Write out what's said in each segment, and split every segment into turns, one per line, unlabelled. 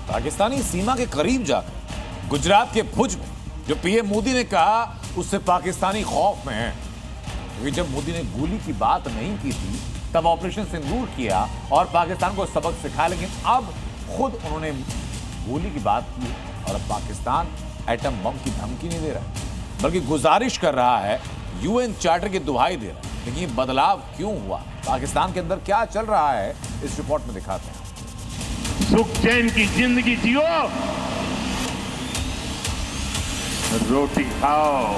पाकिस्तानी सीमा के करीब जाकर गुजरात के भुज में जो पीएम मोदी ने कहा उससे पाकिस्तानी खौफ में है, क्योंकि जब मोदी ने गोली की बात नहीं की थी तब ऑपरेशन सिंदूर किया और पाकिस्तान को सबक सिखाया, लेकिन अब खुद उन्होंने गोली की बात की और अब पाकिस्तान एटम बम की धमकी नहीं दे रहा बल्कि गुजारिश कर रहा है, यूएन चार्टर की दुहाई दे रहा है। लेकिन ये बदलाव क्यों हुआ, पाकिस्तान के अंदर क्या चल रहा है, इस रिपोर्ट में दिखाते हैं।
सुख चैन की जिंदगी जियो, रोटी खाओ,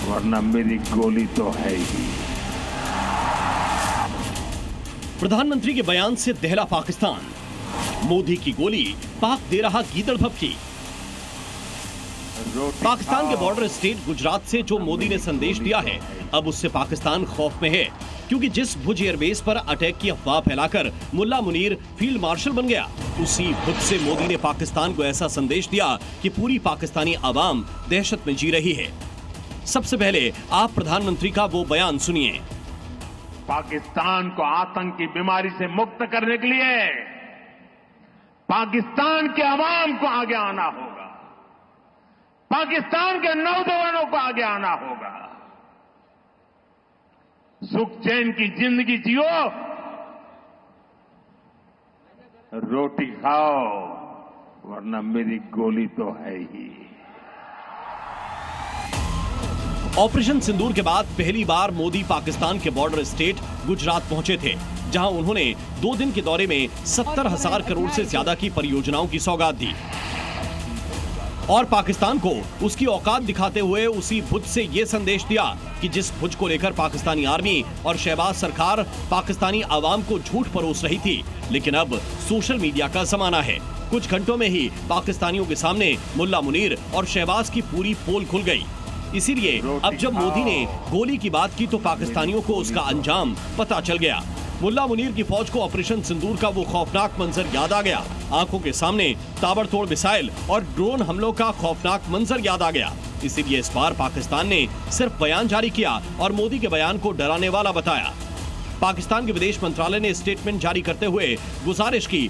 वरना मेरी गोली तो है ही।
प्रधानमंत्री के बयान से दहला पाकिस्तान, मोदी की गोली पाक दे रहा गीदड़ भभकी। पाकिस्तान के बॉर्डर स्टेट गुजरात से जो मोदी ने संदेश दिया है, अब उससे पाकिस्तान खौफ में है, क्योंकि जिस भुज एयरबेस पर अटैक की अफवाह फैलाकर मुल्ला मुनीर फील्ड मार्शल बन गया, उसी भुज से मोदी ने पाकिस्तान को ऐसा संदेश दिया कि पूरी पाकिस्तानी आवाम दहशत में जी रही है। सबसे पहले आप प्रधानमंत्री का वो बयान सुनिए।
पाकिस्तान को आतंक की बीमारी से मुक्त करने के लिए पाकिस्तान के अवाम को आगे आना होगा, पाकिस्तान के नौजवानों को आगे आना होगा। सुख चैन की जिंदगी जियो, रोटी खाओ, वरना मेरी गोली तो है ही।
ऑपरेशन सिंदूर के बाद पहली बार मोदी पाकिस्तान के बॉर्डर स्टेट गुजरात पहुंचे थे, जहां उन्होंने 2 दिन के दौरे में 70,000 करोड़ से ज्यादा की परियोजनाओं की सौगात दी और पाकिस्तान को उसकी औकात दिखाते हुए उसी भुज से यह संदेश दिया कि जिस भुज को लेकर पाकिस्तानी आर्मी और शहबाज सरकार पाकिस्तानी आवाम को झूठ परोस रही थी, लेकिन अब सोशल मीडिया का जमाना है। कुछ घंटों में ही पाकिस्तानियों के सामने मुल्ला मुनीर और शहबाज की पूरी पोल खुल गई। इसीलिए अब जब मोदी ने गोली की बात की तो पाकिस्तानियों को उसका अंजाम पता चल गया। मुल्ला मुनीर की फौज को ऑपरेशन सिंदूर का वो खौफनाक मंजर याद आ गया। आंखों के सामने ताबड़तोड़ मिसाइल और ड्रोन हमलों का खौफनाक मंजर याद आ गया। इसीलिए इस बार पाकिस्तान ने सिर्फ बयान जारी किया और मोदी के बयान को डराने वाला बताया। पाकिस्तान के विदेश मंत्रालय ने स्टेटमेंट जारी करते हुए गुजारिश की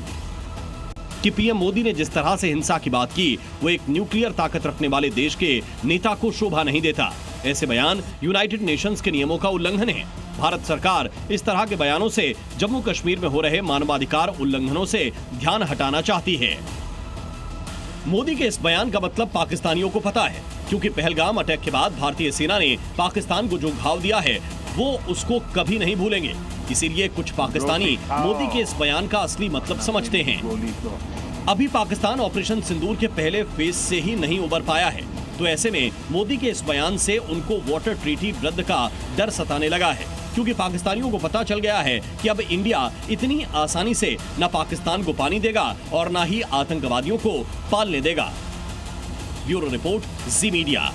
कि पीएम मोदी ने जिस तरह से हिंसा की बात की, वो एक न्यूक्लियर ताकत रखने वाले देश के नेता को शोभा नहीं देता। ऐसे बयान यूनाइटेड नेशंस के नियमों का उल्लंघन है। भारत सरकार इस तरह के बयानों से जम्मू कश्मीर में हो रहे मानवाधिकार उल्लंघनों से ध्यान हटाना चाहती है। मोदी के इस बयान का मतलब पाकिस्तानियों को पता है, क्योंकि पहलगाम अटैक के बाद भारतीय सेना ने पाकिस्तान को जो घाव दिया है वो उसको कभी नहीं भूलेंगे। इसीलिए कुछ पाकिस्तानी मोदी के इस बयान का असली मतलब समझते हैं। अभी पाकिस्तान ऑपरेशन सिंदूर के पहले फेज से ही नहीं उबर पाया है, तो ऐसे में मोदी के इस बयान से उनको वाटर ट्रीटी रद्द का डर सताने लगा है, क्योंकि पाकिस्तानियों को पता चल गया है कि अब इंडिया इतनी आसानी से न पाकिस्तान को पानी देगा और न ही आतंकवादियों को पालने देगा। ब्यूरो रिपोर्ट, जी मीडिया।